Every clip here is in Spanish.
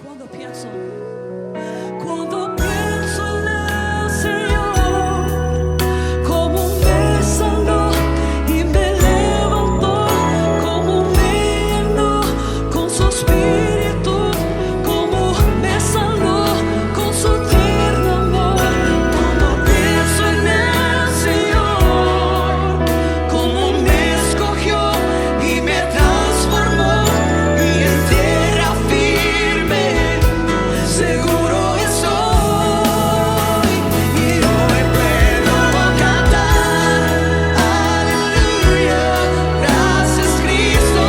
Cuando pienso en el Señor, como me sanó y me levantó, como me llenó con su espíritu, como me sanó con su tierno amor. Cuando pienso en el Señor, como me escogió y me transformó, y en tierra firme seguro estoy, y hoy puedo cantar, aleluya, gracias Cristo,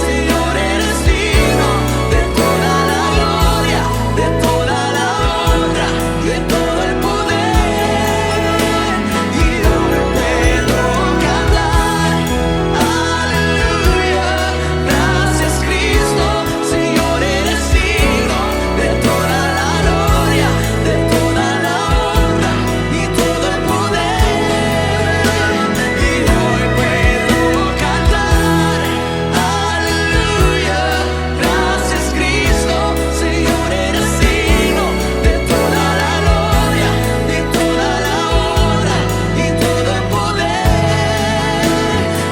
Señor eres digno de toda la gloria, de toda la honra y de todo el poder, y hoy puedo cantar, aleluya, gracias Cristo, Señor eres digno de toda la gloria, de toda la honra y todo el poder, y hoy puedo cantar, aleluya, gracias Cristo, Señor eres digno de toda la gloria, de toda la honra y todo el poder,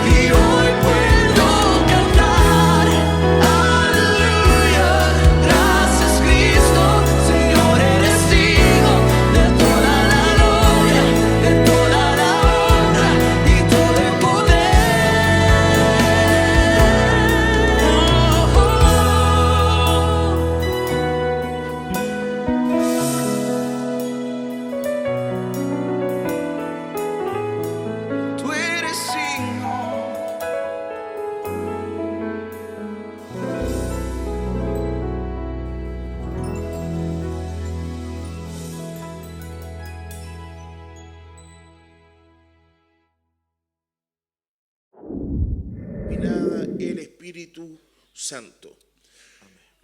y hoy puedo cantar, aleluya, gracias Cristo, Señor eres digno de toda la gloria, de toda la honra y todo el poder. Tú eres digno. Terminada el Espíritu Santo.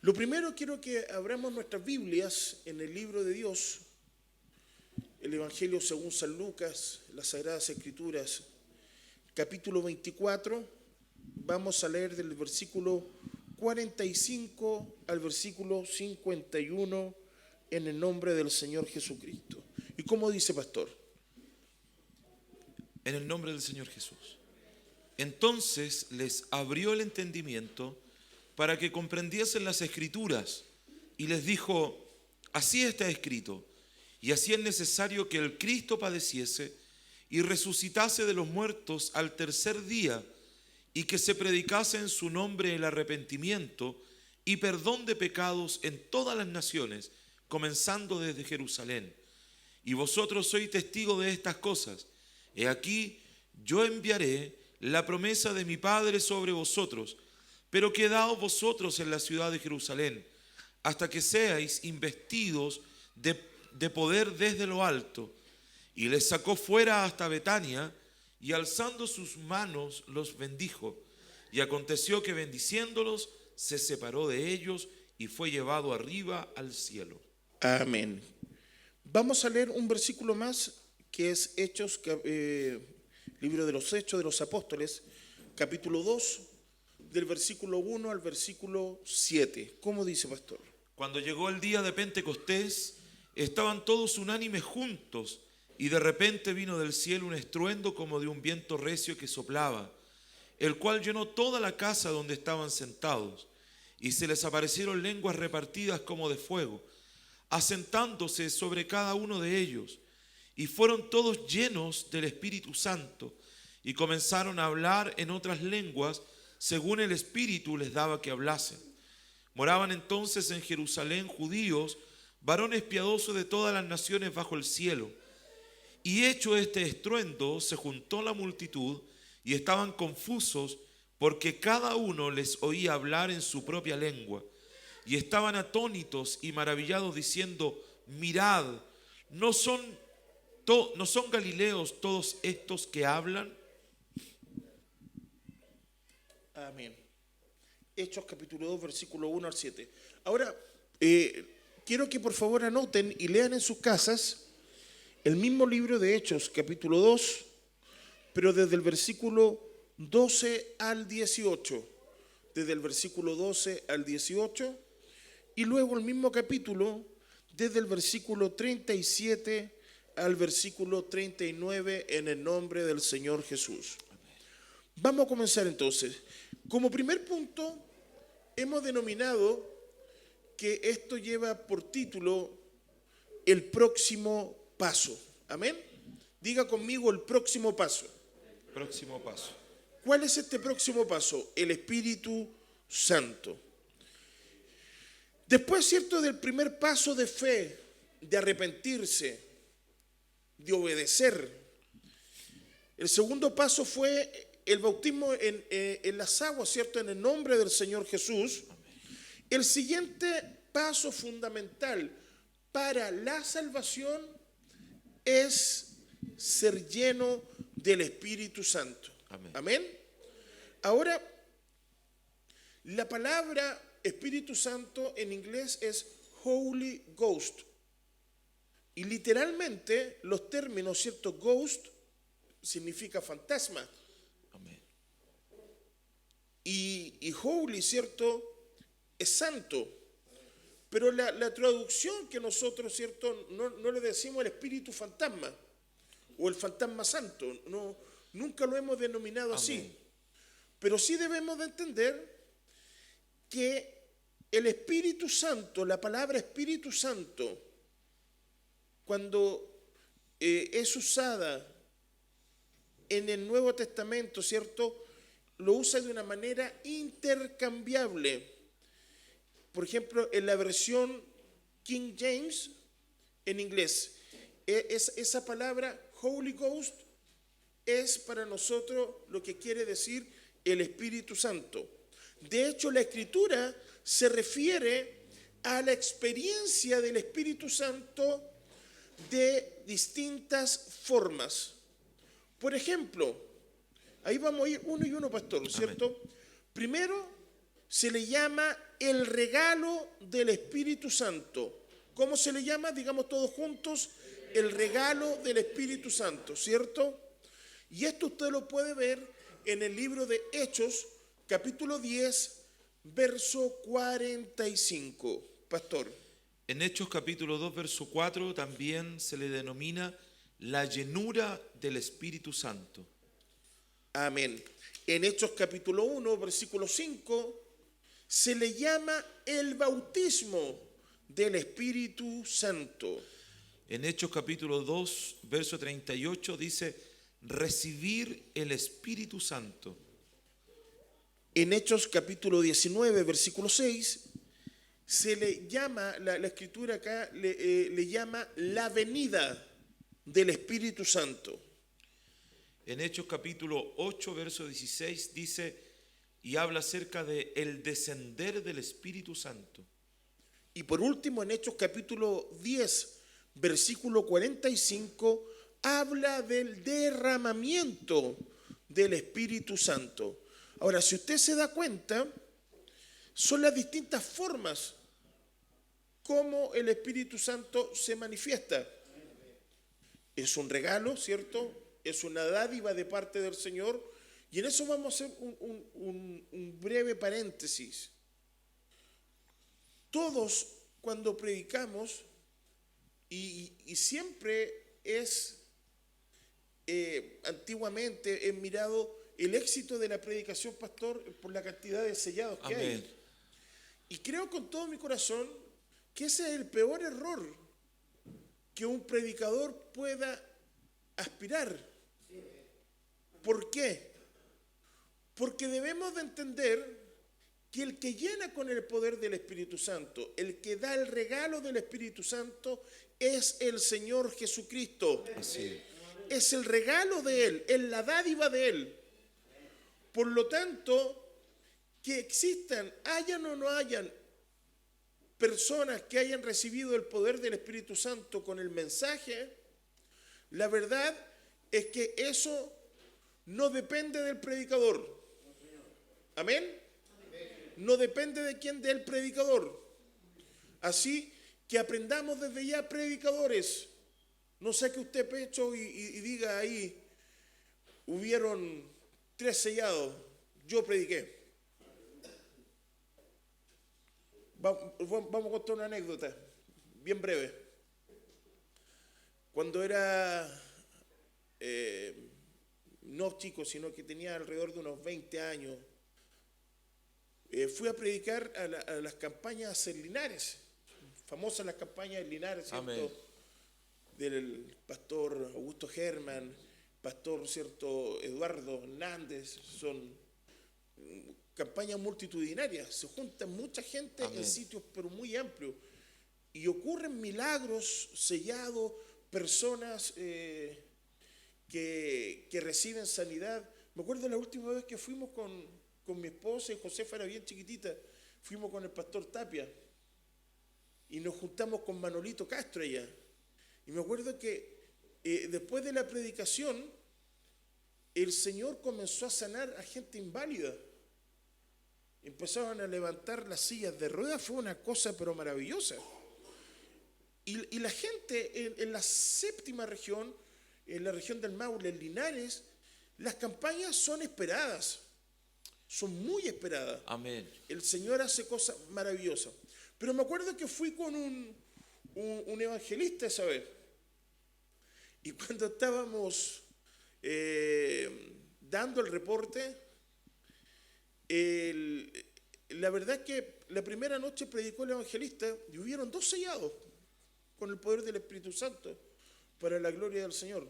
Lo primero, quiero que abramos nuestras Biblias en el libro de Dios, el Evangelio según San Lucas, las Sagradas Escrituras, capítulo 24. Vamos a leer del versículo 45 al versículo 51 en el nombre del Señor Jesucristo. ¿Y cómo dice, pastor? En el nombre del Señor Jesús. Entonces les abrió el entendimiento para que comprendiesen las Escrituras, y les dijo: así está escrito, y así es necesario que el Cristo padeciese y resucitase de los muertos al tercer día, y que se predicase en su nombre el arrepentimiento y perdón de pecados en todas las naciones, comenzando desde Jerusalén. Y vosotros sois testigos de estas cosas. He aquí, yo enviaré la promesa de mi Padre sobre vosotros, pero quedaos vosotros en la ciudad de Jerusalén, hasta que seáis investidos de poder desde lo alto. Y les sacó fuera hasta Betania, y alzando sus manos los bendijo. Y aconteció que bendiciéndolos, se separó de ellos y fue llevado arriba al cielo. Amén. Vamos a leer un versículo más, que es Hechos, libro de los Hechos de los Apóstoles, capítulo 2, del versículo 1 al versículo 7. ¿Cómo dice, pastor? Cuando llegó el día de Pentecostés, estaban todos unánimes juntos, y de repente vino del cielo un estruendo como de un viento recio que soplaba, el cual llenó toda la casa donde estaban sentados, y se les aparecieron lenguas repartidas como de fuego, asentándose sobre cada uno de ellos, y fueron todos llenos del Espíritu Santo, y comenzaron a hablar en otras lenguas según el Espíritu les daba que hablasen. Moraban entonces en Jerusalén judíos, varones piadosos de todas las naciones bajo el cielo. Y hecho este estruendo, se juntó la multitud, y estaban confusos, porque cada uno les oía hablar en su propia lengua. Y estaban atónitos y maravillados, diciendo: mirad, ¿no son galileos todos estos que hablan? Amén. Hechos capítulo 2, versículo 1 al 7. Ahora, quiero que por favor anoten y lean en sus casas el mismo libro de Hechos, capítulo 2, pero desde el versículo 12 al 18. Desde el versículo 12 al 18. y luego el mismo capítulo, desde el versículo 37 al versículo 39, en el nombre del Señor Jesús. Vamos a comenzar entonces. Como primer punto, hemos denominado que esto lleva por título el próximo paso. Amén. Diga conmigo el próximo paso. Próximo paso. ¿Cuál es este próximo paso? El Espíritu Santo. Después, ¿cierto?, del primer paso de fe, de arrepentirse, de obedecer. El segundo paso fue el bautismo en las aguas, ¿cierto?, en el nombre del Señor Jesús. El siguiente paso fundamental para la salvación es ser lleno del Espíritu Santo. Amén. Amén. Ahora, la palabra Espíritu Santo en inglés es Holy Ghost. Y literalmente los términos, ¿cierto? Ghost significa fantasma. Amén. Y holy, ¿cierto?, es santo. Pero la traducción que nosotros, ¿cierto?, no le decimos el espíritu fantasma o el fantasma santo. No, nunca lo hemos denominado así. Amén. Pero sí debemos de entender que el Espíritu Santo, la palabra Espíritu Santo, cuando es usada en el Nuevo Testamento, ¿cierto?, lo usa de una manera intercambiable. Por ejemplo, en la versión King James, en inglés, esa palabra Holy Ghost es para nosotros lo que quiere decir el Espíritu Santo. De hecho, la Escritura se refiere a la experiencia del Espíritu Santo de distintas formas. Por ejemplo, ahí vamos a ir uno y uno, pastor, ¿cierto? Amén. Primero, se le llama el regalo del Espíritu Santo. ¿Cómo se le llama? Digamos todos juntos, el regalo del Espíritu Santo, ¿cierto? Y esto usted lo puede ver en el libro de Hechos, capítulo 10, verso 45. Pastor. En Hechos capítulo 2, verso 4 también se le denomina la llenura del Espíritu Santo. Amén. En Hechos capítulo 1, versículo 5, se le llama el bautismo del Espíritu Santo. En Hechos capítulo 2, verso 38 dice recibir el Espíritu Santo. En Hechos capítulo 19, versículo 6, se le llama, la escritura acá le llama la venida del Espíritu Santo. En Hechos capítulo 8, verso 16 dice y habla acerca de el descender del Espíritu Santo. Y por último, en Hechos capítulo 10, versículo 45, habla del derramamiento del Espíritu Santo. Ahora, si usted se da cuenta, son las distintas formas como el Espíritu Santo se manifiesta. Es un regalo, ¿cierto? Es una dádiva de parte del Señor. Y en eso vamos a hacer un breve paréntesis. Todos cuando predicamos, y siempre es, antiguamente he mirado el éxito de la predicación, pastor, por la cantidad de sellados que Amén. hay. Y creo con todo mi corazón que ese es el peor error que un predicador pueda aspirar. ¿Por qué? Porque debemos de entender que el que llena con el poder del Espíritu Santo, el que da el regalo del Espíritu Santo, es el Señor Jesucristo. Así. Es el regalo de Él, es la dádiva de Él. Por lo tanto, que existan, hayan o no hayan personas que hayan recibido el poder del Espíritu Santo con el mensaje, la verdad es que eso no depende del predicador. ¿Amén? No depende de quién dé el predicador. Así que aprendamos desde ya, predicadores. No saque usted pecho y diga ahí, hubieron 3 sellados, yo prediqué. Vamos a contar una anécdota, bien breve. Cuando era, no chico, sino que tenía alrededor de unos 20 años, fui a predicar a las campañas en Linares, famosas las campañas en Linares, ¿cierto? Amén. Del pastor Augusto Germán, pastor, ¿cierto?, Eduardo Hernández. Son campañas multitudinarias, se juntan mucha gente Amén. en sitios pero muy amplios y ocurren milagros sellados, personas que reciben sanidad. Me acuerdo la última vez que fuimos con mi esposa, y Josefa era bien chiquitita, fuimos con el pastor Tapia y nos juntamos con Manolito Castro allá. Y me acuerdo que después de la predicación, el Señor comenzó a sanar a gente inválida. Empezaban a levantar las sillas de ruedas, fue una cosa pero maravillosa. Y la gente en la séptima región, en la región del Maule, en Linares, las campañas son esperadas, son muy esperadas. Amén. El Señor hace cosas maravillosas. Pero me acuerdo que fui con un evangelista esa vez. Y cuando estábamos dando el reporte, la verdad es que la primera noche predicó el evangelista y hubieron 2 sellados con el poder del Espíritu Santo para la gloria del Señor.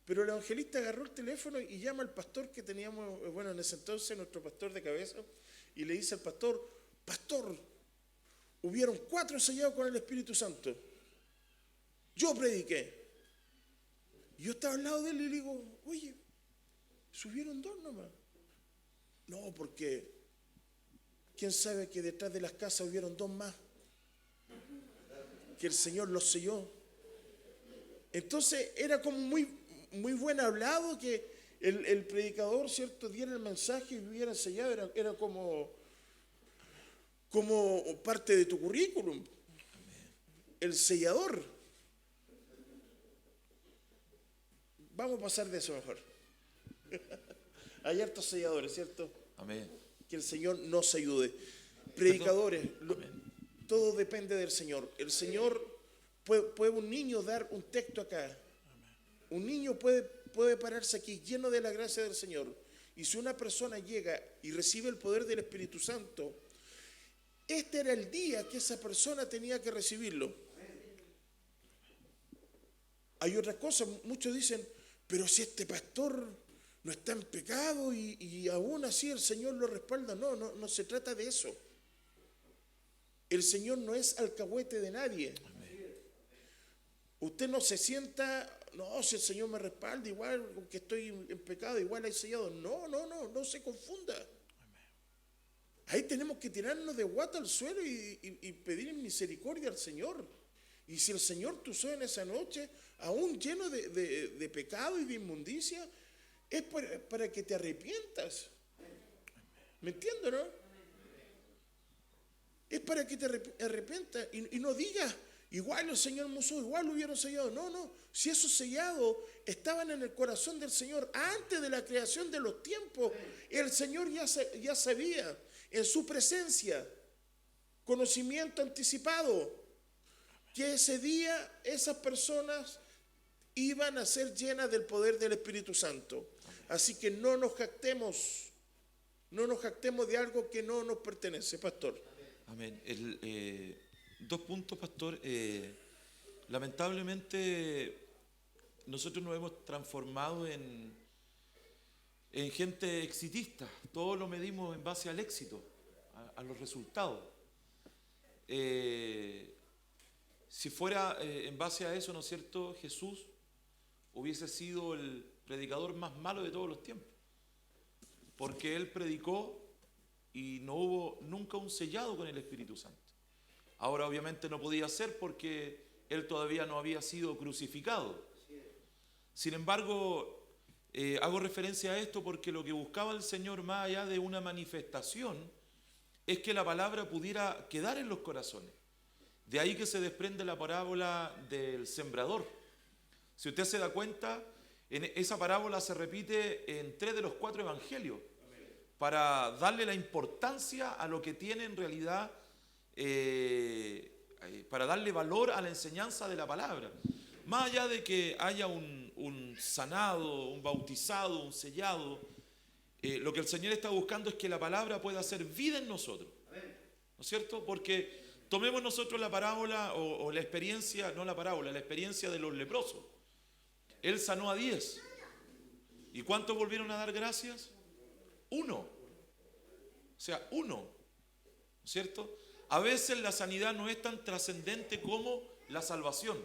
Pero el evangelista agarró el teléfono y llama al pastor que teníamos, bueno, en ese entonces nuestro pastor de cabeza, y le dice al pastor: pastor, hubieron 4 sellados con el Espíritu Santo. Yo prediqué. Y yo estaba al lado de él y le digo: oye, subieron 2 nomás. No, porque quién sabe que detrás de las casas hubieron 2 más, que el Señor los selló. Entonces era como muy buen hablado que el predicador, ¿cierto?, diera el mensaje y hubiera sellado. Era como parte de tu currículum. El sellador. Vamos a pasar de eso mejor. Hay hartos selladores, ¿cierto? Amén. Que el Señor nos ayude. Predicadores, todo depende del Señor. El Señor, puede un niño dar un texto acá. Un niño puede pararse aquí lleno de la gracia del Señor. Y si una persona llega y recibe el poder del Espíritu Santo, este era el día que esa persona tenía que recibirlo. Hay otras cosas, muchos dicen: pero si este pastor no está en pecado y aún así el Señor lo respalda. No se trata de eso. El Señor no es alcahuete de nadie. Amén. Usted no se sienta: no, si el Señor me respalda, igual, aunque estoy en pecado, igual hay sellado. No se confunda. Amén. Ahí tenemos que tirarnos de guata al suelo y pedir misericordia al Señor. Y si el Señor te usó en esa noche, aún lleno de pecado y de inmundicia, es para que te arrepientas. ¿Me entiendes, no? Es para que te arrepientas y no digas: igual el Señor me usó, igual lo hubieron sellado. No. Si esos sellados estaban en el corazón del Señor antes de la creación de los tiempos, el Señor ya sabía, en su presencia, conocimiento anticipado, que ese día esas personas iban a ser llenas del poder del Espíritu Santo. Así que no nos jactemos de algo que no nos pertenece, pastor. Amén. 2 puntos, pastor. Lamentablemente nosotros nos hemos transformado en gente exitista. Todo lo medimos en base al éxito, a los resultados. Si fuera en base a eso, ¿no es cierto?, Jesús hubiese sido el predicador más malo de todos los tiempos, porque Él predicó y no hubo nunca un sellado con el Espíritu Santo. Ahora obviamente no podía ser porque Él todavía no había sido crucificado. Sin embargo, hago referencia a esto porque lo que buscaba el Señor, más allá de una manifestación, es que la palabra pudiera quedar en los corazones. De ahí que se desprende la parábola del sembrador. Si usted se da cuenta, esa parábola se repite en 3 de los 4 evangelios, para darle la importancia a lo que tiene en realidad para darle valor a la enseñanza de la palabra. Más allá de que haya un sanado, un bautizado, un sellado, lo que el Señor está buscando es que la palabra pueda hacer vida en nosotros. ¿No es cierto? Porque tomemos nosotros la parábola o la experiencia, no la parábola, la experiencia de los leprosos. Él sanó a 10. ¿Y cuántos volvieron a dar gracias? 1. O sea, 1. ¿No es cierto? A veces la sanidad no es tan trascendente como la salvación.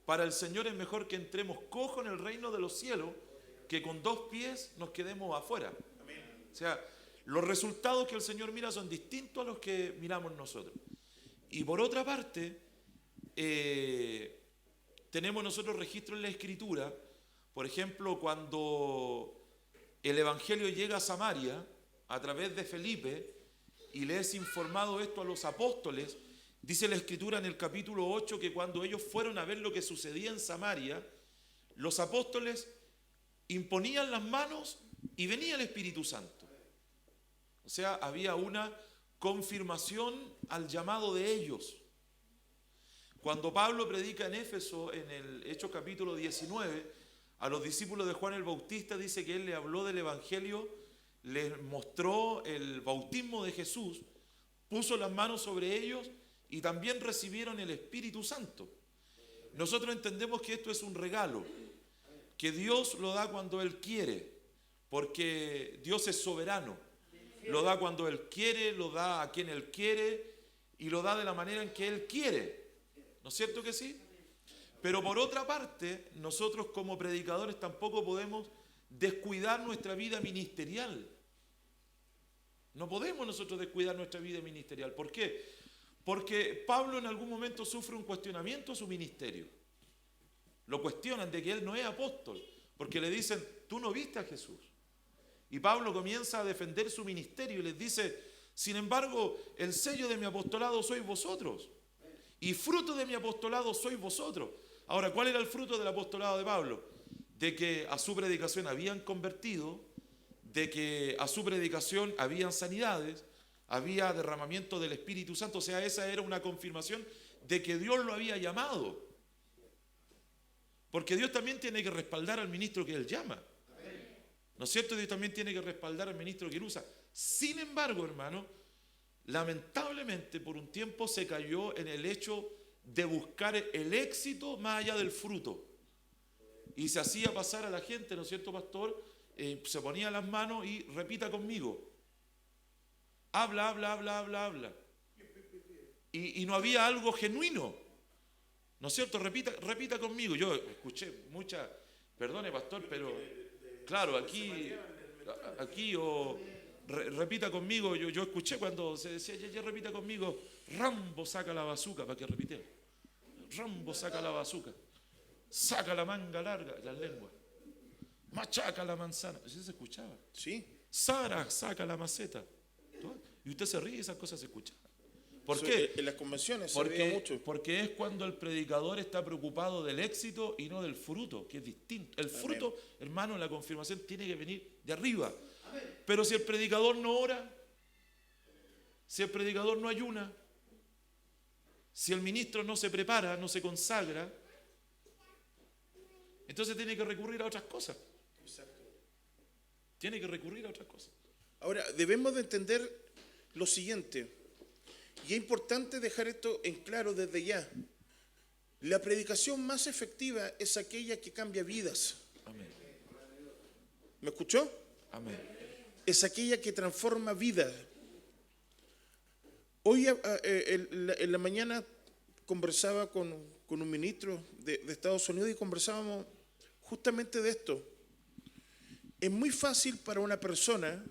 Para el Señor es mejor que entremos cojo en el reino de los cielos que con 2 pies nos quedemos afuera. O sea, los resultados que el Señor mira son distintos a los que miramos nosotros. Y por otra parte, tenemos nosotros registro en la Escritura, por ejemplo, cuando el Evangelio llega a Samaria a través de Felipe y le es informado esto a los apóstoles, dice la Escritura en el capítulo 8 que cuando ellos fueron a ver lo que sucedía en Samaria, los apóstoles imponían las manos y venía el Espíritu Santo. O sea, había una confirmación al llamado de ellos. Cuando Pablo predica en Éfeso, en el Hechos capítulo 19, a los discípulos de Juan el Bautista, dice que él le habló del Evangelio, les mostró el bautismo de Jesús, puso las manos sobre ellos y también recibieron el Espíritu Santo. Nosotros entendemos que esto es un regalo, que Dios lo da cuando Él quiere, porque Dios es soberano. Lo da cuando Él quiere, lo da a quien Él quiere y lo da de la manera en que Él quiere. ¿No es cierto que sí? Pero por otra parte, nosotros como predicadores tampoco podemos descuidar nuestra vida ministerial. No podemos nosotros descuidar nuestra vida ministerial. ¿Por qué? Porque Pablo en algún momento sufre un cuestionamiento a su ministerio. Lo cuestionan de que él no es apóstol, porque le dicen, tú no viste a Jesús. Y Pablo comienza a defender su ministerio y les dice, sin embargo, el sello de mi apostolado sois vosotros. Y fruto de mi apostolado sois vosotros. Ahora, ¿cuál era el fruto del apostolado de Pablo? De que a su predicación habían convertido, de que a su predicación habían sanidades, había derramamiento del Espíritu Santo. O sea, esa era una confirmación de que Dios lo había llamado. Porque Dios también tiene que respaldar al ministro que Él llama. ¿No es cierto? Dios también tiene que respaldar al ministro que Él usa. Sin embargo, hermano, lamentablemente por un tiempo se cayó en el hecho de buscar el éxito más allá del fruto. Y se hacía pasar a la gente, ¿no es cierto, pastor? Se ponía las manos y repita conmigo. Habla, habla, habla, habla, habla. Y no había algo genuino. ¿No es cierto? Repita conmigo. Yo escuché muchas, perdone pastor, pero claro, aquí repita conmigo. Yo escuché cuando se decía, ya repita conmigo, Rambo saca la bazuca, para que repitiera. Rambo saca la bazuca, saca la manga larga, la lengua, machaca la manzana. Eso se escuchaba. Sí. Sara saca la maceta. Y usted se ríe y esas cosas se escuchan. ¿Por qué? En las convenciones se veía mucho. Porque es cuando el predicador está preocupado del éxito y no del fruto, que es distinto. El fruto, hermano, la confirmación tiene que venir de arriba. Pero si el predicador no ora, si el predicador no ayuna, si el ministro no se prepara, no se consagra, entonces tiene que recurrir a otras cosas. Tiene que recurrir a otras cosas. Ahora, debemos de entender lo siguiente, y es importante dejar esto en claro desde ya. La predicación más efectiva es aquella que cambia vidas. Amén. ¿Me escuchó? Amén. Es aquella que transforma vidas. Hoy en la mañana conversaba con un ministro de Estados Unidos y conversábamos justamente de esto. Es muy fácil para una persona,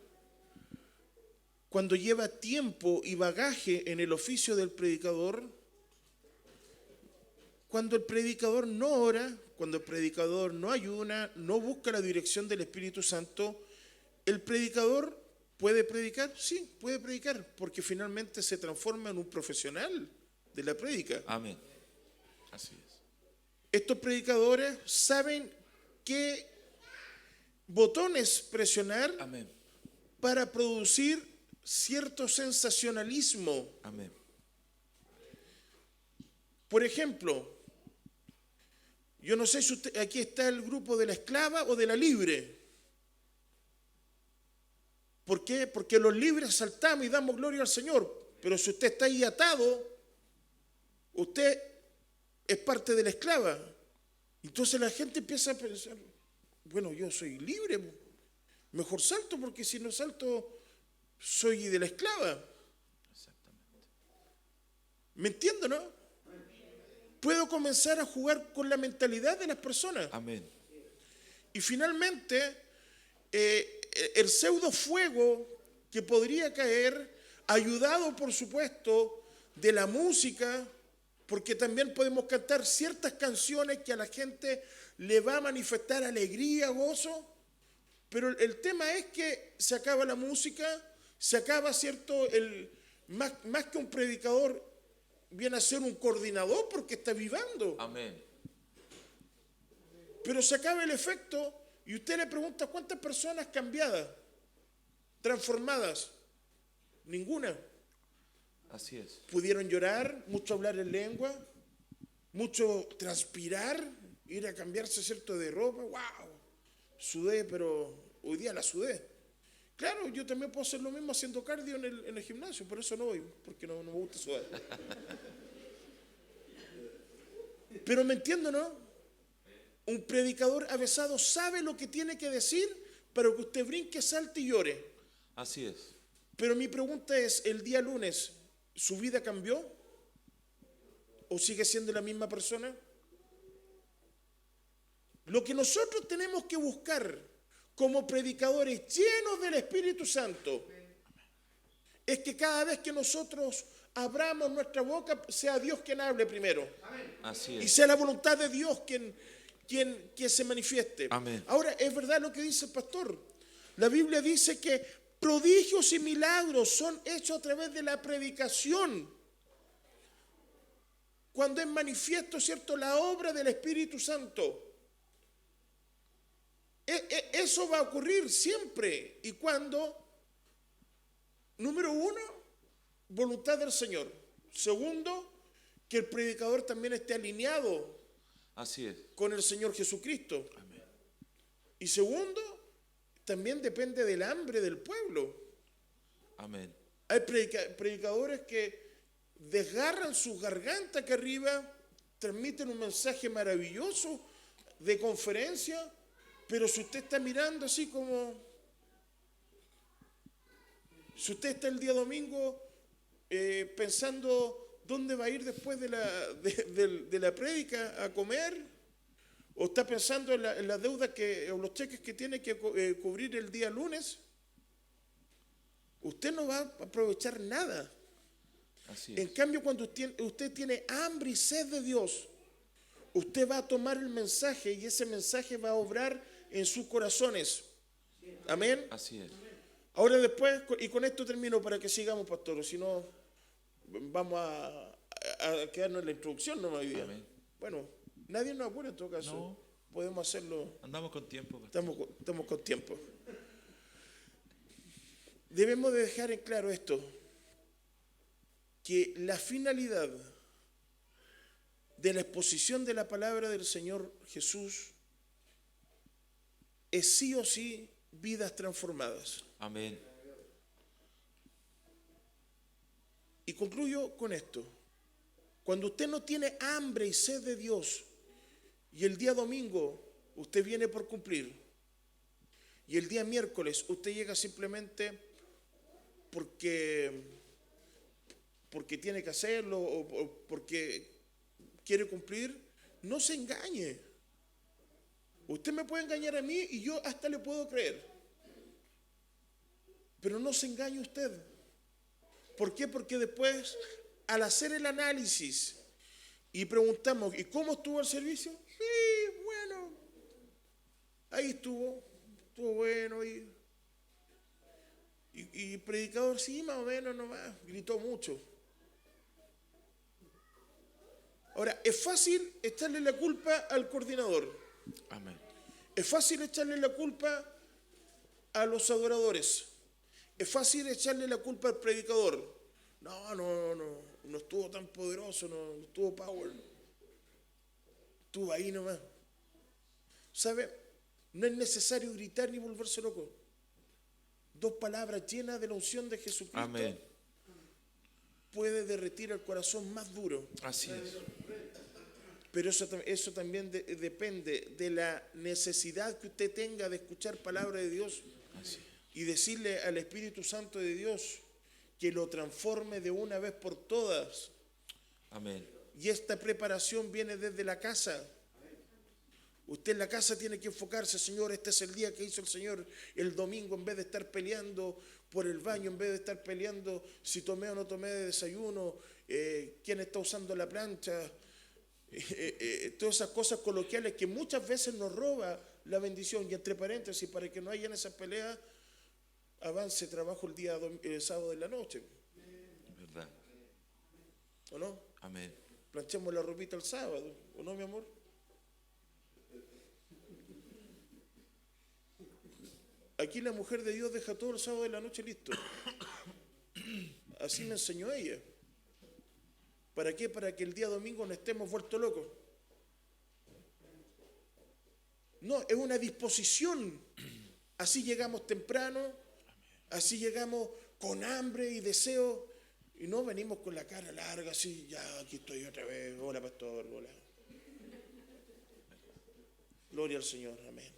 cuando lleva tiempo y bagaje en el oficio del predicador, cuando el predicador no ora, cuando el predicador no ayuna, no busca la dirección del Espíritu Santo, ¿el predicador puede predicar? Sí, puede predicar, porque finalmente se transforma en un profesional de la prédica. Amén. Así es. Estos predicadores saben qué botones presionar. Amén. Para producir cierto sensacionalismo. Amén. Por ejemplo, yo no sé si usted, aquí está el grupo de la esclava o de la libre. ¿Por qué? Porque los libres saltamos y damos gloria al Señor. Pero si usted está ahí atado, usted es parte de la esclava. Entonces la gente empieza a pensar, bueno, yo soy libre, mejor salto, porque si no salto, soy de la esclava. ¿Me entiendo, no? Puedo comenzar a jugar con la mentalidad de las personas. Amén. Y finalmente, el pseudo fuego que podría caer, ayudado por supuesto de la música, porque también podemos cantar ciertas canciones que a la gente le va a manifestar alegría, gozo, pero el tema es que se acaba la música, se acaba, ¿cierto? Más que un predicador, viene a ser un coordinador porque está vivando. Amén. Pero se acaba el efecto y usted le pregunta cuántas personas cambiadas, transformadas. Ninguna. Así es. Pudieron llorar, mucho hablar en lengua, mucho transpirar, ir a cambiarse, ¿cierto?, de ropa. ¡Wow! Sudé, pero hoy día la sudé. Claro, yo también puedo hacer lo mismo haciendo cardio en el gimnasio, por eso no voy, porque no me gusta sudar. Pero me entiendo, ¿no? Un predicador avesado sabe lo que tiene que decir para que usted brinque, salte y llore. Así es. Pero mi pregunta es, el día lunes, ¿su vida cambió? ¿O sigue siendo la misma persona? Lo que nosotros tenemos que buscar como predicadores llenos del Espíritu Santo es que cada vez que nosotros abramos nuestra boca, sea Dios quien hable primero. Así Y es. sea la voluntad de Dios quien se manifieste. Amén. Ahora, es verdad lo que dice el pastor. La Biblia dice que prodigios y milagros son hechos a través de la predicación. Cuando es manifiesto, ¿cierto?, la obra del Espíritu Santo. Eso va a ocurrir siempre y cuando, número uno, voluntad del Señor. Segundo, que el predicador también esté alineado Así es. con el Señor Jesucristo. Amén. Y segundo, también depende del hambre del pueblo. Amén. Hay predicadores que desgarran sus gargantas acá arriba, transmiten un mensaje maravilloso de conferencia, pero si usted está mirando así como, si usted está el día domingo pensando dónde va a ir después de la prédica a comer, o está pensando en la deuda o los cheques que tiene que cubrir el día lunes, usted no va a aprovechar nada. Así En es. cambio, cuando usted tiene hambre y sed de Dios, usted va a tomar el mensaje y ese mensaje va a obrar en sus corazones. Amén. Así es. Ahora después, y con esto termino para que sigamos, pastor, si no vamos a quedarnos en la introducción no hoy día. Amén. Bueno, nadie nos apura en todo caso. No. Podemos hacerlo, Andamos con tiempo, pastor. estamos con tiempo. Debemos de dejar en claro esto, que la finalidad de la exposición de la palabra del Señor Jesús es sí o sí vidas transformadas. Amén. Y concluyo con esto. Cuando usted no tiene hambre y sed de Dios y el día domingo usted viene por cumplir y el día miércoles usted llega simplemente porque tiene que hacerlo o porque quiere cumplir, no se engañe. Usted me puede engañar a mí y yo hasta le puedo creer. Pero no se engañe usted. ¿Por qué? Porque después, al hacer el análisis y preguntamos, ¿y cómo estuvo el servicio? Sí, bueno, ahí estuvo bueno. Y predicador, sí, más o menos nomás, gritó mucho. Ahora, es fácil echarle la culpa al coordinador. Amén. Es fácil echarle la culpa a los adoradores. Es fácil echarle la culpa al predicador. No. no estuvo tan poderoso, no estuvo power. Estuvo ahí nomás. ¿Sabe? No es necesario gritar ni volverse loco. 2 palabras llenas de la unción de Jesucristo Amén. puede derretir el corazón más duro. Así es. Pero eso también depende de la necesidad que usted tenga de escuchar palabra de Dios Así es. y decirle al Espíritu Santo de Dios que lo transforme de una vez por todas. Amén. Y esta preparación viene desde la casa. Usted en la casa tiene que enfocarse, Señor, este es el día que hizo el Señor. El domingo, en vez de estar peleando por el baño, en vez de estar peleando si tomé o no tomé de desayuno, quién está usando la plancha, todas esas cosas coloquiales que muchas veces nos roba la bendición. Y entre paréntesis, para que no haya en esas peleas, avance trabajo el sábado de la noche, ¿Verdad? ¿o no? Amén. Planchemos la ropita el sábado, ¿o no, mi amor? Aquí la mujer de Dios deja todo el sábado de la noche listo. Así me enseñó ella. ¿Para qué? Para que el día domingo no estemos vueltos locos. No, es una disposición. Así llegamos temprano, así llegamos con hambre y deseo, y no venimos con la cara larga, así, ya aquí estoy otra vez, hola pastor, hola. Gloria al Señor, amén.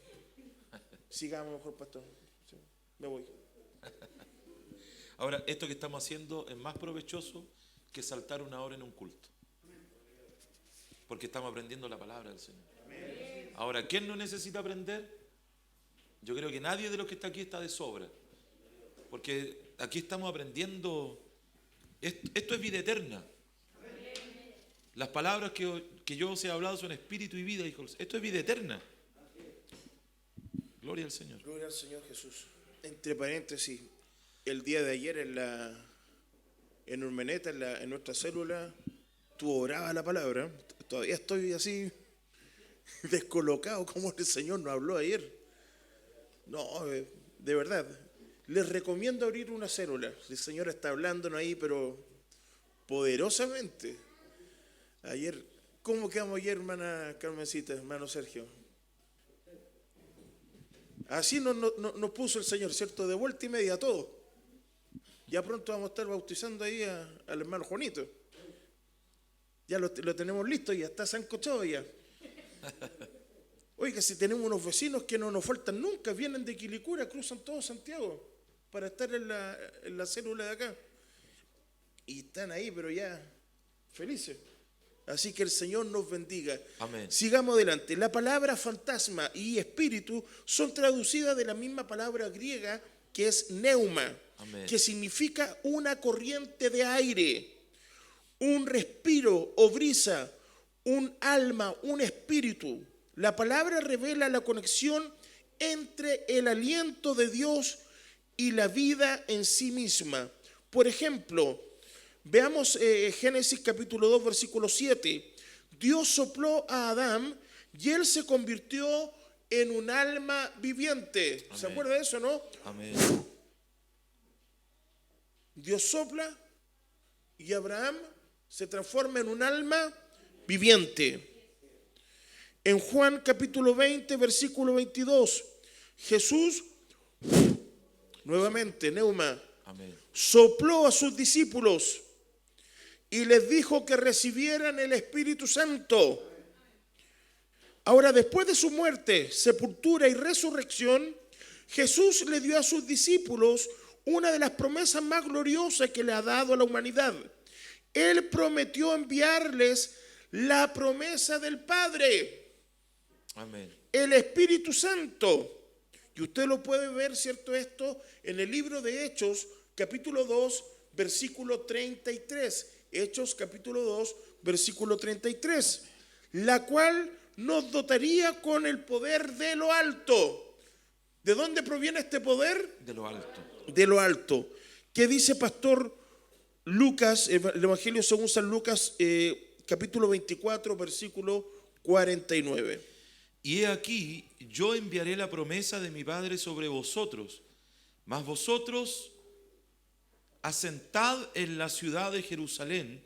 Sigamos mejor, pastor. Sí, me voy. Ahora, esto que estamos haciendo es más provechoso que saltar 1 hora en un culto. Porque estamos aprendiendo la palabra del Señor. Ahora, ¿quién no necesita aprender? Yo creo que nadie de los que está aquí está de sobra. Porque aquí estamos aprendiendo. Esto es vida eterna. Las palabras que yo os he hablado son espíritu y vida, hijos. Esto es vida eterna. Gloria al Señor. Gloria al Señor Jesús. Entre paréntesis, el día de ayer en Urmeneta, en nuestra célula, tú orabas la palabra. Todavía estoy así descolocado como el Señor nos habló ayer. No, de verdad. Les recomiendo abrir una célula. El Señor está hablándonos ahí, pero poderosamente. Ayer, ¿cómo quedamos ayer, hermana Carmencita, hermano Sergio? Así nos puso el Señor, ¿cierto? De vuelta y media a todos. Ya pronto vamos a estar bautizando ahí al hermano Juanito. Ya lo tenemos listo, ya está sancochado ya. Oiga, si tenemos unos vecinos que no nos faltan nunca, vienen de Quilicura, cruzan todo Santiago para estar en la célula de acá. Y están ahí, pero ya felices. Así que el Señor nos bendiga. Amén. Sigamos adelante. La palabra fantasma y espíritu son traducidas de la misma palabra griega que es neuma, Amén. que significa una corriente de aire, un respiro o brisa, un alma, un espíritu. La palabra revela la conexión entre el aliento de Dios y la vida en sí misma. Por ejemplo, veamos Génesis capítulo 2, versículo 7. Dios sopló a Adán y él se convirtió en un alma viviente. Amén. ¿Se acuerda de eso, no? Amén. Dios sopla y Abraham se transforma en un alma viviente. En Juan capítulo 20, versículo 22, Jesús, nuevamente, neuma, Amén. sopló a sus discípulos y les dijo que recibieran el Espíritu Santo. Ahora, después de su muerte, sepultura y resurrección, Jesús le dio a sus discípulos una de las promesas más gloriosas que le ha dado a la humanidad. Él prometió enviarles la promesa del Padre, Amén. el Espíritu Santo. Y usted lo puede ver, ¿cierto? Esto en el libro de Hechos, capítulo 2, versículo 33. Hechos, capítulo 2, versículo 33. La cual nos dotaría con el poder de lo alto. ¿De dónde proviene este poder? De lo alto. De lo alto. ¿Qué dice Pastor Lucas, el Evangelio según San Lucas, capítulo 24, versículo 49? Y he aquí, yo enviaré la promesa de mi Padre sobre vosotros, mas vosotros asentad en la ciudad de Jerusalén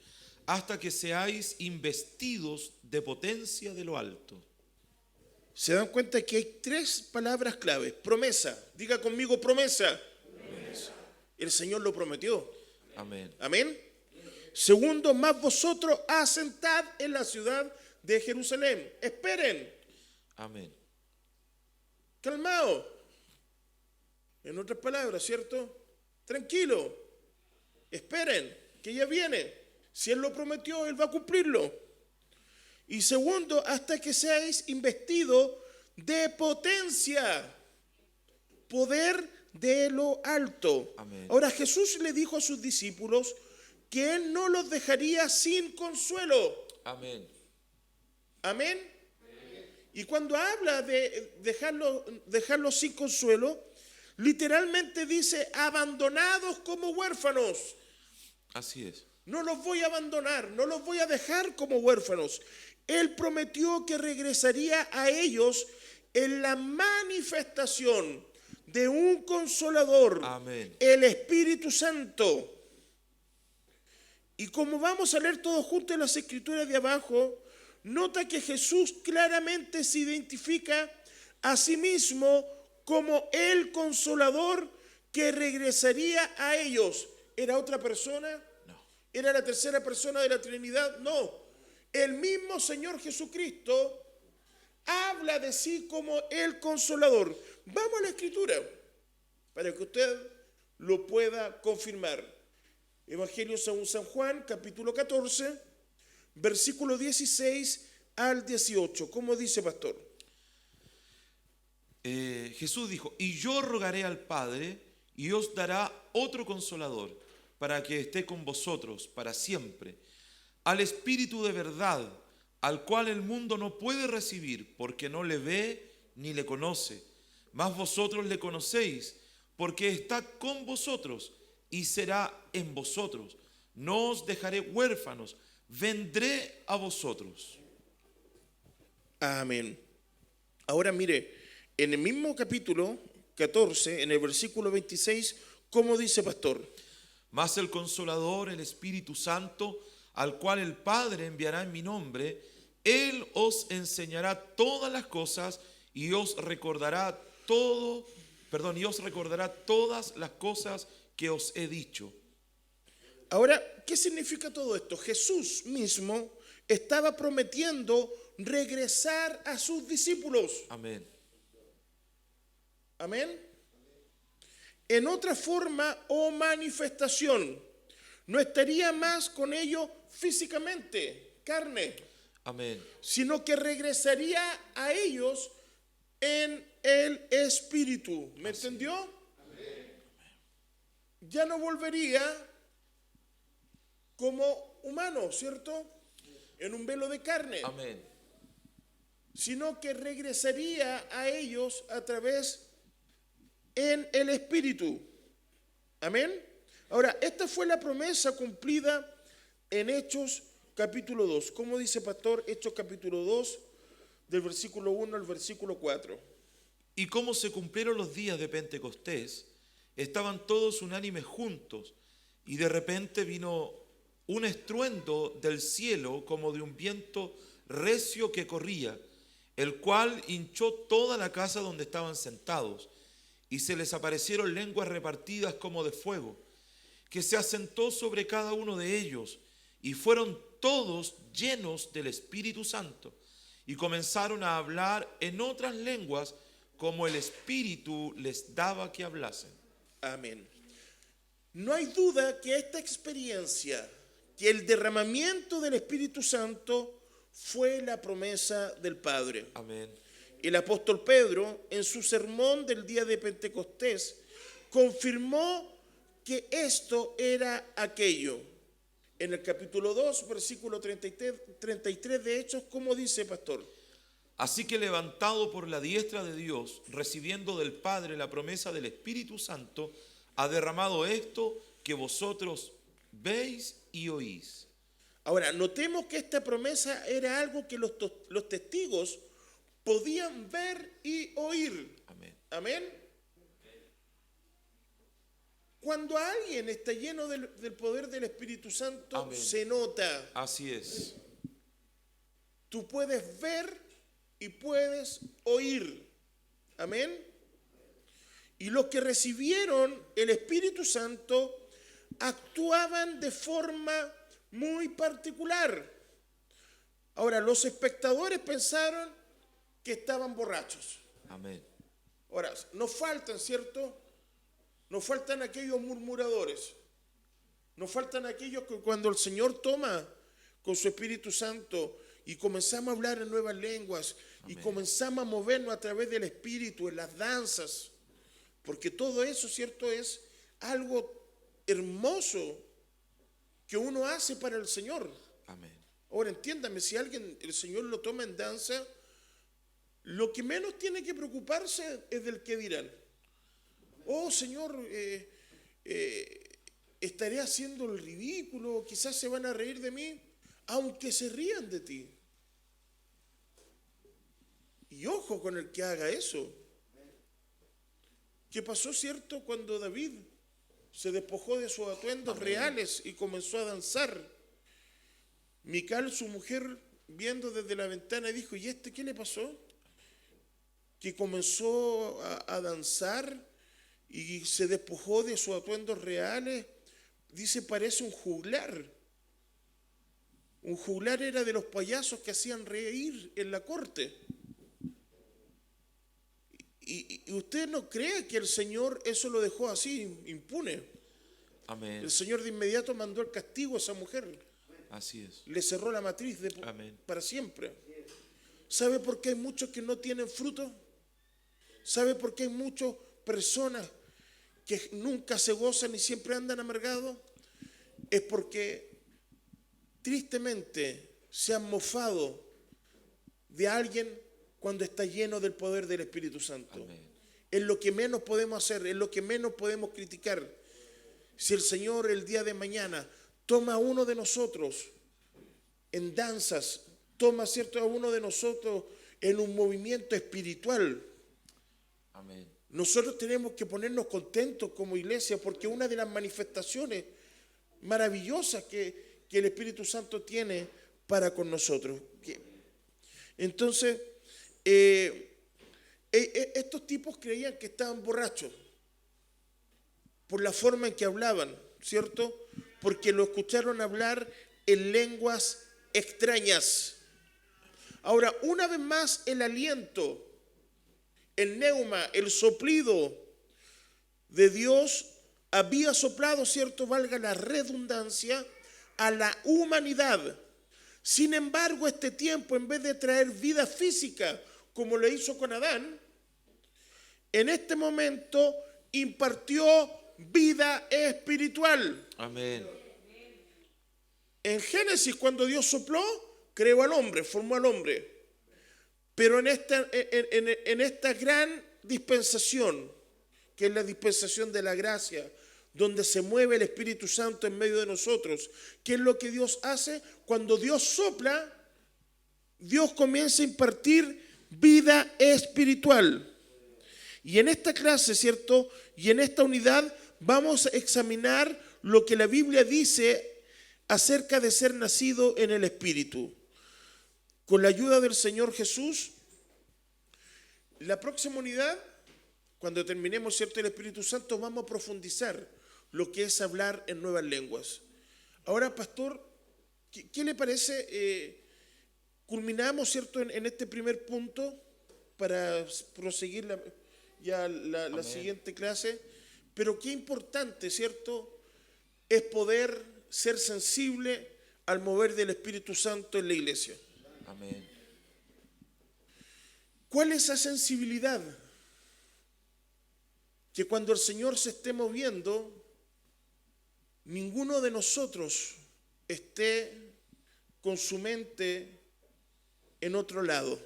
hasta que seáis investidos de potencia de lo alto. Se dan cuenta que hay tres palabras claves. Promesa. Diga conmigo promesa. El Señor lo prometió. Amén. Amén. Segundo, más vosotros asentad en la ciudad de Jerusalén. Esperen. Amén. Calmado. En otras palabras, ¿cierto? Tranquilo. Esperen, que ya viene. Si Él lo prometió, Él va a cumplirlo. Y segundo, hasta que seáis investidos de potencia, poder de lo alto. Amén. Ahora Jesús le dijo a sus discípulos que Él no los dejaría sin consuelo. Amén. Amén. Y cuando habla de dejarlos sin consuelo, literalmente dice abandonados como huérfanos. Así es. No los voy a abandonar, no los voy a dejar como huérfanos. Él prometió que regresaría a ellos en la manifestación de un consolador, Amén. el Espíritu Santo. Y como vamos a leer todos juntos en las escrituras de abajo, nota que Jesús claramente se identifica a sí mismo como el consolador que regresaría a ellos. ¿Era otra persona? No. ¿Era la tercera persona de la Trinidad? No. El mismo Señor Jesucristo habla de sí como el consolador. Vamos a la escritura para que usted lo pueda confirmar. Evangelio según San Juan, capítulo 14, versículo 16 al 18. ¿Cómo dice, pastor? Jesús dijo, y yo rogaré al Padre y os dará otro consolador para que esté con vosotros para siempre, al Espíritu de verdad, al cual el mundo no puede recibir porque no le ve ni le conoce, mas vosotros le conocéis porque está con vosotros y será en vosotros. No os dejaré huérfanos, vendré a vosotros. Amén. Ahora mire, en el mismo capítulo 14, en el versículo 26, ¿cómo dice, pastor? Mas el Consolador, el Espíritu Santo, al cual el Padre enviará en mi nombre, Él os enseñará todas las cosas y os recordará todas las cosas que os he dicho. Ahora, ¿qué significa todo esto? Jesús mismo estaba prometiendo regresar a sus discípulos. Amén. Amén. En otra forma o manifestación, no estaría más con ellos físicamente, carne, Amén. sino que regresaría a ellos en el Espíritu. ¿Me entendió? Ya no volvería como humano, ¿cierto? En un velo de carne, Amén. sino que regresaría a ellos a través en el Espíritu. Amén. Ahora, esta fue la promesa cumplida en Hechos capítulo 2. ¿Cómo dice, pastor? Hechos capítulo 2, del versículo 1 al versículo 4. Y como se cumplieron los días de Pentecostés, estaban todos unánimes juntos, y de repente vino un estruendo del cielo como de un viento recio que corría, el cual hinchó toda la casa donde estaban sentados, y se les aparecieron lenguas repartidas como de fuego, que se asentó sobre cada uno de ellos, y fueron todos llenos del Espíritu Santo, y comenzaron a hablar en otras lenguas como el Espíritu les daba que hablasen. Amén. No hay duda que esta experiencia, que el derramamiento del Espíritu Santo fue la promesa del Padre. Amén. El apóstol Pedro, en su sermón del día de Pentecostés, confirmó que esto era aquello. En el capítulo 2, versículo 33 de Hechos, ¿cómo dice, pastor? Así que levantado por la diestra de Dios, recibiendo del Padre la promesa del Espíritu Santo, ha derramado esto que vosotros veis y oís. Ahora, notemos que esta promesa era algo que los testigos podían ver y oír. Amén. Amén. Cuando alguien está lleno del poder del Espíritu Santo, Amén. se nota. Así es. Tú puedes ver y puedes oír. Amén. Y los que recibieron el Espíritu Santo actuaban de forma muy particular. Ahora, los espectadores pensaron que estaban borrachos. Amén. Ahora, nos faltan, ¿cierto? Nos faltan aquellos murmuradores. Nos faltan aquellos que cuando el Señor toma con su Espíritu Santo y comenzamos a hablar en nuevas lenguas, y comenzamos a movernos a través del Espíritu, en las danzas, porque todo eso, ¿cierto?, es algo hermoso que uno hace para el Señor. Amén. Ahora entiéndame, si alguien, el Señor lo toma en danza, lo que menos tiene que preocuparse es del que dirán. Oh, Señor, estaré haciendo el ridículo, quizás se van a reír de mí, aunque se rían de ti. Y ojo con el que haga eso. ¿Qué pasó, cierto, cuando David se despojó de sus atuendos reales y comenzó a danzar? Mical, su mujer, viendo desde la ventana, dijo: ¿y este qué le pasó? Que comenzó a danzar y se despojó de sus atuendos reales. Dice, parece un juglar. Un juglar era de los payasos que hacían reír en la corte. Y usted no cree que el Señor eso lo dejó así, impune. Amén. El Señor de inmediato mandó el castigo a esa mujer. Así es. Le cerró la matriz Amén. para siempre. ¿Sabe por qué hay muchos que no tienen fruto? ¿Sabe por qué hay muchas personas que nunca se gozan y siempre andan amargados? Es porque tristemente se han mofado de alguien cuando está lleno del poder del Espíritu Santo. Amén. Es lo que menos podemos hacer, es lo que menos podemos criticar. Si el Señor el día de mañana toma a uno de nosotros en danzas, toma, ¿cierto?, a uno de nosotros en un movimiento espiritual, Amén. nosotros tenemos que ponernos contentos como iglesia, porque una de las manifestaciones maravillosas que el Espíritu Santo tiene para con nosotros. Entonces, estos tipos creían que estaban borrachos por la forma en que hablaban, ¿cierto? Porque lo escucharon hablar en lenguas extrañas. Ahora, una vez más, el aliento, el neuma, el soplido de Dios había soplado, ¿cierto?, valga la redundancia, a la humanidad. Sin embargo, este tiempo, en vez de traer vida física, como lo hizo con Adán, en este momento impartió vida espiritual. Amén. En Génesis, cuando Dios sopló, creó al hombre, formó al hombre. Pero en esta gran dispensación, que es la dispensación de la gracia, donde se mueve el Espíritu Santo en medio de nosotros, ¿qué es lo que Dios hace? Cuando Dios sopla, Dios comienza a impartir vida espiritual. Y en esta clase, ¿cierto?, y en esta unidad vamos a examinar lo que la Biblia dice acerca de ser nacido en el Espíritu. Con la ayuda del Señor Jesús, la próxima unidad, cuando terminemos, ¿cierto?, el Espíritu Santo, vamos a profundizar lo que es hablar en nuevas lenguas. Ahora, pastor, ¿qué le parece? Culminamos, ¿cierto?, en este primer punto para proseguir la siguiente clase. Pero qué importante, ¿cierto?, es poder ser sensible al mover del Espíritu Santo en la iglesia. Amén. ¿Cuál es esa sensibilidad? Que cuando el Señor se esté moviendo, ninguno de nosotros esté con su mente en otro lado.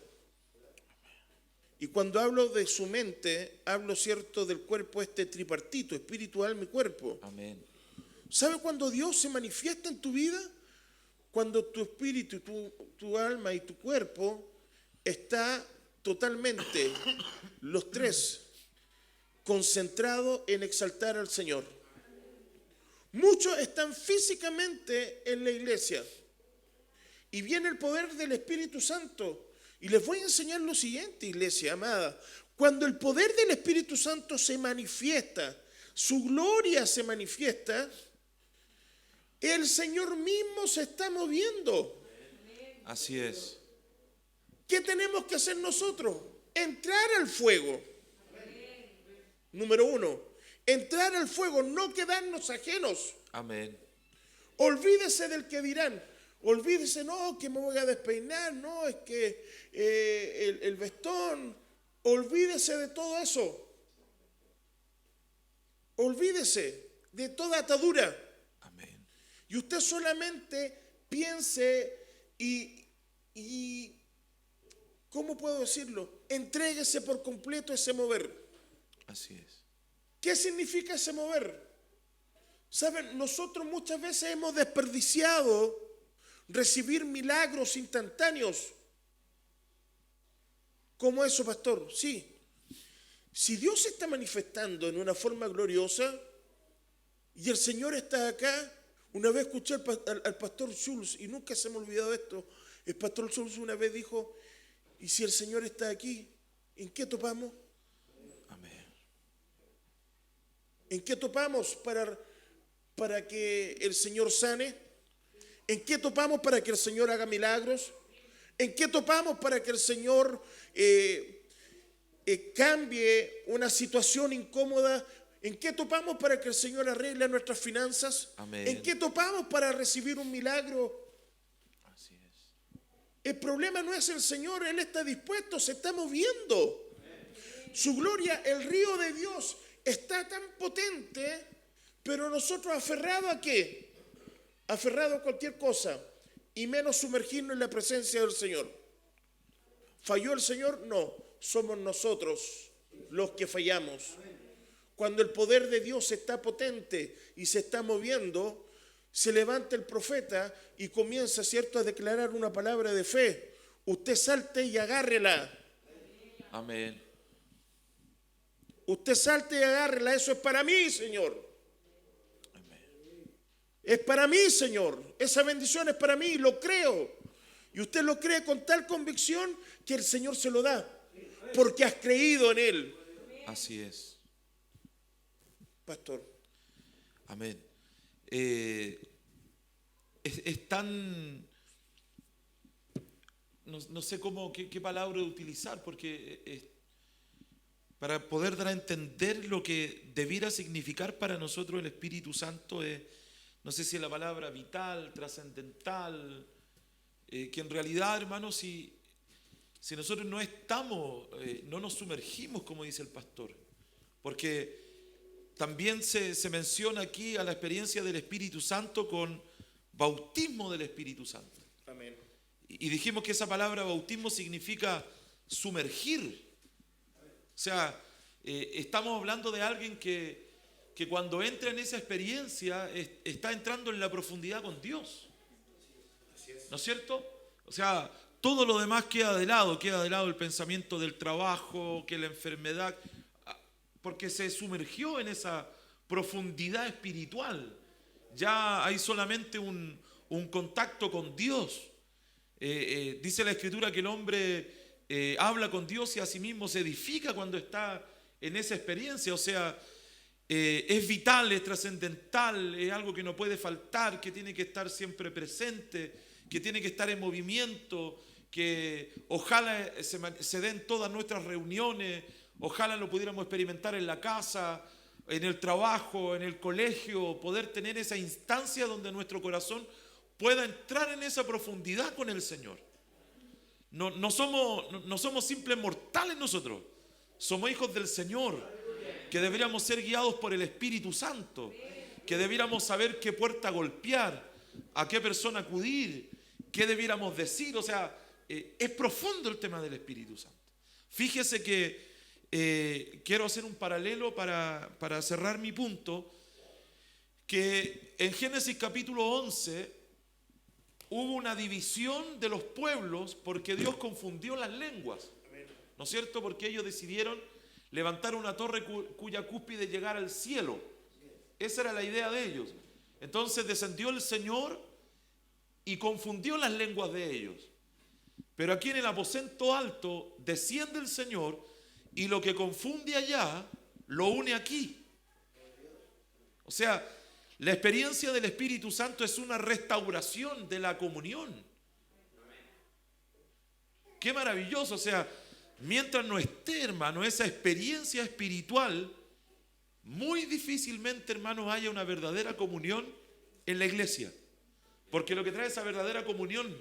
Y cuando hablo de su mente, hablo, ¿cierto?, del cuerpo este tripartito, espíritu, alma y cuerpo. Amén. ¿Sabe cuando Dios se manifiesta en tu vida? Cuando tu espíritu, tu alma y tu cuerpo está totalmente, los tres, concentrados en exaltar al Señor. Muchos están físicamente en la iglesia y viene el poder del Espíritu Santo. Y les voy a enseñar lo siguiente, iglesia amada. Cuando el poder del Espíritu Santo se manifiesta, su gloria se manifiesta, el Señor mismo se está moviendo. Así es. ¿Qué tenemos que hacer nosotros? Entrar al fuego. Número uno, entrar al fuego, no quedarnos ajenos. Amén. Olvídese del que dirán. Olvídese, no, que me voy a despeinar, no, es que el vestón. Olvídese de todo eso. Olvídese de toda atadura. Amén. Y usted solamente piense y ¿cómo puedo decirlo? Entréguese por completo a ese mover. Así es. ¿Qué significa ese mover? Saben, nosotros muchas veces hemos desperdiciado recibir milagros instantáneos. ¿Cómo eso, pastor? Sí. Si Dios se está manifestando en una forma gloriosa y el Señor está acá, una vez escuché al pastor Schulz, y nunca se me ha olvidado esto, el pastor Schulz una vez dijo, ¿y si el Señor está aquí, en qué topamos? Amén. ¿En qué topamos para que el Señor sane? ¿En qué topamos para que el Señor haga milagros? ¿En qué topamos para que el Señor cambie una situación incómoda? ¿En qué topamos para que el Señor arregle nuestras finanzas? Amén. ¿En qué topamos para recibir un milagro? Así es. El problema no es el Señor, Él está dispuesto, se está moviendo. Su gloria, el río de Dios, está tan potente, pero nosotros aferrados ¿a qué? Aferrados a cualquier cosa y menos sumergirnos en la presencia del Señor. ¿Falló el Señor? No, somos nosotros los que fallamos. Cuando el poder de Dios está potente y se está moviendo, se levanta el profeta y comienza, ¿cierto?, a declarar una palabra de fe. Usted salte y agárrela. Amén. Usted salte y agárrela. Eso es para mí, Señor. Es para mí, Señor. Esa bendición es para mí, lo creo. Y usted lo cree con tal convicción que el Señor se lo da. Porque has creído en Él. Así es. Pastor. Amén. Es tan... No sé qué palabra utilizar, porque para poder dar a entender lo que debiera significar para nosotros el Espíritu Santo es, no sé si es la palabra vital, trascendental, que en realidad, hermanos, si nosotros no estamos, no nos sumergimos, como dice el pastor, porque también se menciona aquí a la experiencia del Espíritu Santo con bautismo del Espíritu Santo. Amén. Y dijimos que esa palabra bautismo significa sumergir. O sea, estamos hablando de alguien que cuando entra en esa experiencia está entrando en la profundidad con Dios. ¿No es cierto? O sea, todo lo demás queda de lado el pensamiento del trabajo, que la enfermedad, porque se sumergió en esa profundidad espiritual. Ya hay solamente un contacto con Dios. Dice la Escritura que el hombre habla con Dios y a sí mismo se edifica cuando está en esa experiencia. O sea, es vital, es trascendental, es algo que no puede faltar, que tiene que estar siempre presente, que tiene que estar en movimiento, que ojalá se den todas nuestras reuniones, ojalá lo pudiéramos experimentar en la casa, en el trabajo, en el colegio, poder tener esa instancia donde nuestro corazón pueda entrar en esa profundidad con el Señor. No somos simples mortales nosotros, somos hijos del Señor, que deberíamos ser guiados por el Espíritu Santo, que debiéramos saber qué puerta golpear, a qué persona acudir, qué debiéramos decir. O sea, es profundo el tema del Espíritu Santo. Fíjese que quiero hacer un paralelo para cerrar mi punto, que en Génesis capítulo 11 hubo una división de los pueblos porque Dios confundió las lenguas, ¿no es cierto? Porque ellos decidieron levantar una torre cuya cúspide llegara al cielo. Esa era la idea de ellos. Entonces descendió el Señor y confundió las lenguas de ellos. Pero aquí en el aposento alto desciende el Señor y lo que confunde allá lo une aquí. O sea, la experiencia del Espíritu Santo es una restauración de la comunión. Qué maravilloso. O sea, mientras no esté, hermano, esa experiencia espiritual, muy difícilmente, hermanos, haya una verdadera comunión en la iglesia. Porque lo que trae esa verdadera comunión,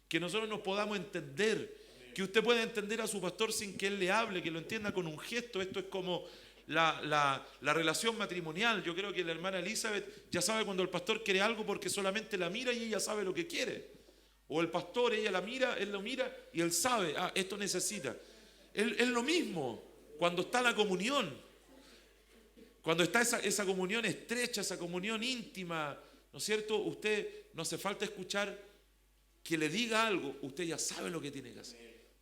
que nosotros nos podamos entender, que usted pueda entender a su pastor sin que él le hable, que lo entienda con un gesto. Esto es como la relación matrimonial. Yo creo que la hermana Elizabeth ya sabe cuando el pastor quiere algo porque solamente la mira y ella sabe lo que quiere. O el pastor, ella la mira, él lo mira y él sabe, esto necesita. Es lo mismo cuando está la comunión. Cuando está esa comunión estrecha, esa comunión íntima, ¿no es cierto? Usted no hace falta escuchar que le diga algo, usted ya sabe lo que tiene que hacer,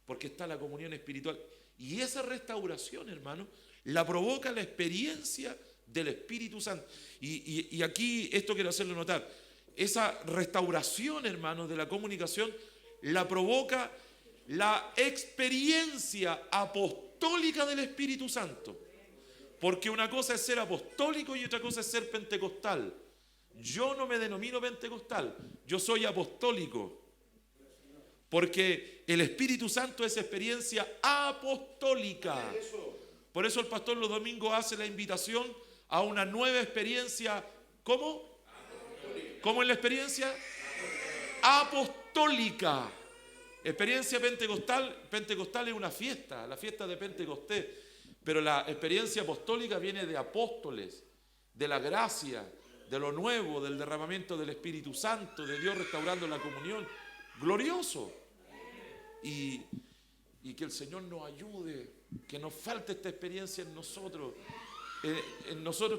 porque está la comunión espiritual. Y esa restauración, hermano, la provoca la experiencia del Espíritu Santo. Y aquí esto quiero hacerlo notar. Esa restauración, hermano, de la comunicación, la provoca la experiencia apostólica del Espíritu Santo. Porque una cosa es ser apostólico y otra cosa es ser pentecostal. Yo no me denomino pentecostal, yo soy apostólico. Porque el Espíritu Santo es experiencia apostólica. Por eso el pastor los domingos hace la invitación a una nueva experiencia. ¿Cómo? ¿Cómo es la experiencia? Apostólica. Experiencia pentecostal. Pentecostal es una fiesta, la fiesta de Pentecostés. Pero la experiencia apostólica viene de apóstoles, de la gracia, de lo nuevo, del derramamiento del Espíritu Santo, de Dios restaurando la comunión. Glorioso. Y que el Señor nos ayude, que nos falte esta experiencia en nosotros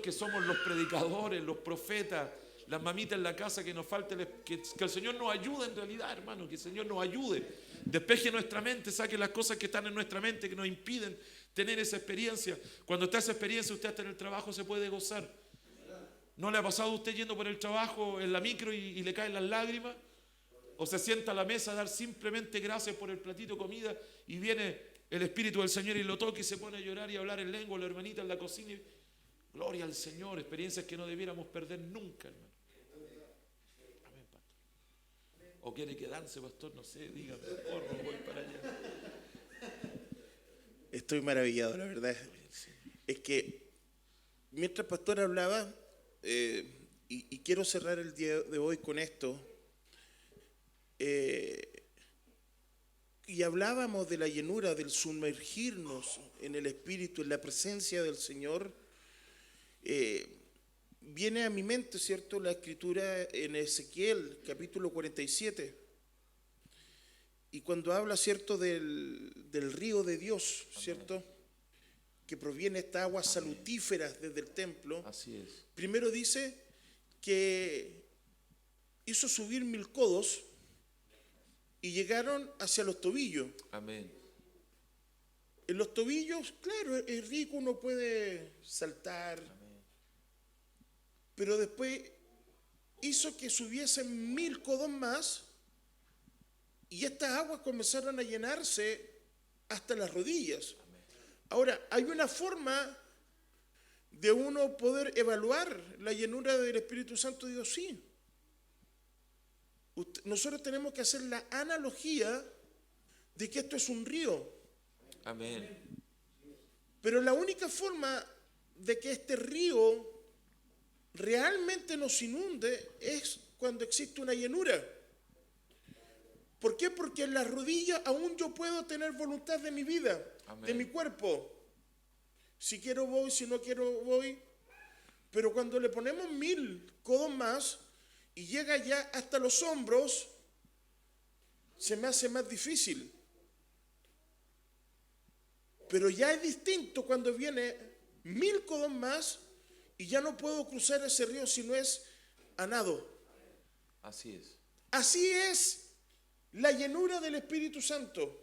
que somos los predicadores, los profetas, las mamitas en la casa, que nos falte, que el Señor nos ayude en realidad, hermano, que el Señor nos ayude, despeje nuestra mente, saque las cosas que están en nuestra mente que nos impiden tener esa experiencia. Cuando está esa experiencia, usted hasta en el trabajo se puede gozar. ¿No le ha pasado a usted yendo por el trabajo en la micro y le caen las lágrimas? O se sienta a la mesa a dar simplemente gracias por el platito de comida y viene el Espíritu del Señor y lo toca y se pone a llorar y a hablar en lengua, la hermanita en la cocina. Gloria al Señor, experiencias que no debiéramos perder nunca, hermano. Amén, pastor. ¿O quiere quedarse, pastor? No sé, dígame, por favor, voy para allá. Estoy maravillado, la verdad. Es que mientras el pastor hablaba, y quiero cerrar el día de hoy con esto, y hablábamos de la llenura, del sumergirnos en el Espíritu, en la presencia del Señor. Viene a mi mente, ¿cierto?, la escritura en Ezequiel, capítulo 47. Y cuando habla, ¿cierto?, del río de Dios, ¿cierto?, que proviene esta agua salutífera desde el templo. Así es. Primero dice que hizo subir 1000 codos y llegaron hacia los tobillos. Amén. En los tobillos, claro, es rico, uno puede saltar. Amén. Pero después hizo que subiesen 1000 codos más y estas aguas comenzaron a llenarse hasta las rodillas. Amén. Ahora, hay una forma de uno poder evaluar la llenura del Espíritu Santo de Dios, sí. Nosotros tenemos que hacer la analogía de que esto es un río. Amén. Pero la única forma de que este río realmente nos inunde es cuando existe una llenura. ¿Por qué? Porque en las rodillas aún yo puedo tener voluntad de mi vida, amén, de mi cuerpo. Si quiero voy, si no quiero voy. Pero cuando le ponemos 1000 codos más y llega ya hasta los hombros, se me hace más difícil. Pero ya es distinto cuando viene 1000 codos más y ya no puedo cruzar ese río si no es a nado. Así es. Así es la llenura del Espíritu Santo.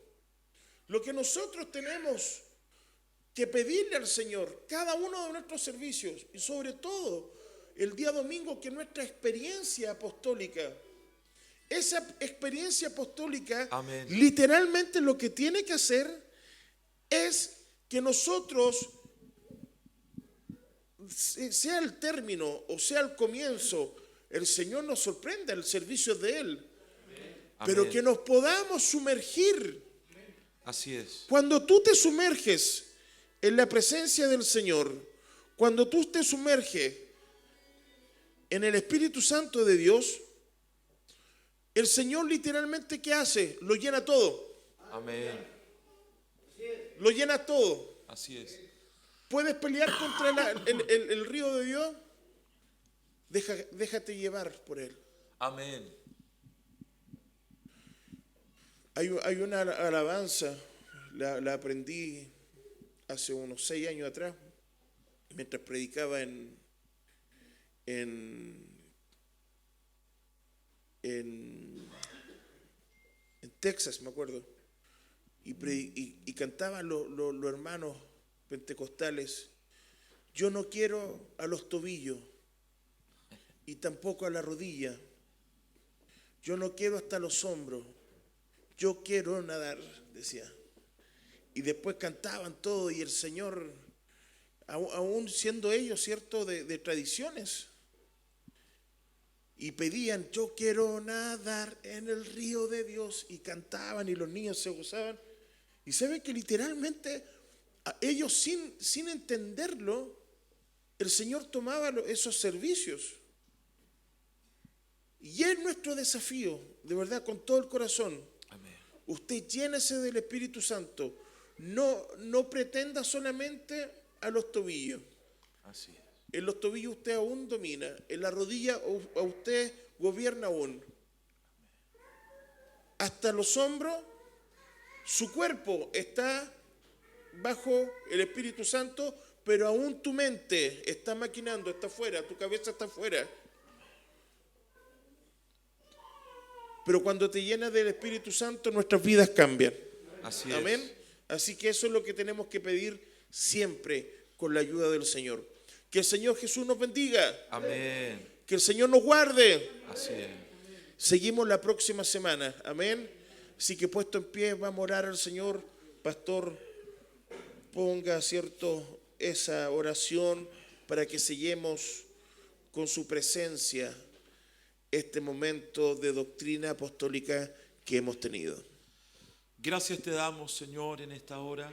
Lo que nosotros tenemos que pedirle al Señor, cada uno de nuestros servicios, y sobre todo el día domingo que nuestra experiencia apostólica, esa experiencia apostólica, Amén. literalmente lo que tiene que hacer es que nosotros, sea el término o sea el comienzo, el Señor nos sorprenda, el servicio de Él, pero Amén. que nos podamos sumergir. Así es. Cuando tú te sumerges en la presencia del Señor, cuando tú te sumerges en el Espíritu Santo de Dios, el Señor literalmente, ¿qué hace? Lo llena todo, Amén. lo llena todo. Así es. ¿Puedes pelear contra el río de Dios? Déjate llevar por Él. Amén. Hay una alabanza, la aprendí hace unos 6 años atrás, mientras predicaba en Texas, me acuerdo, y cantaban los hermanos pentecostales: yo no quiero a los tobillos y tampoco a la rodilla, yo no quiero hasta los hombros, yo quiero nadar, decía. Y después cantaban todo, y el Señor, aún siendo ellos, cierto, de tradiciones, y pedían: yo quiero nadar en el río de Dios, y cantaban, y los niños se gozaban. Y saben que literalmente ellos sin entenderlo, el Señor tomaba esos servicios. Y es nuestro desafío, de verdad, con todo el corazón. Amén. Usted llénese del Espíritu Santo. No pretenda solamente a los tobillos. Así es. En los tobillos usted aún domina, en la rodilla a usted gobierna aún. Hasta los hombros, su cuerpo está bajo el Espíritu Santo, pero aún tu mente está maquinando, está afuera, tu cabeza está afuera. Pero cuando te llenas del Espíritu Santo, nuestras vidas cambian. Así es. Amén. Así que eso es lo que tenemos que pedir siempre con la ayuda del Señor. Que el Señor Jesús nos bendiga. Amén. Que el Señor nos guarde. Así es. Seguimos la próxima semana. Amén. Así que puesto en pie, vamos a orar al Señor. Pastor, ponga, cierto, esa oración para que sellemos con su presencia este momento de doctrina apostólica que hemos tenido. Gracias te damos, Señor, en esta hora.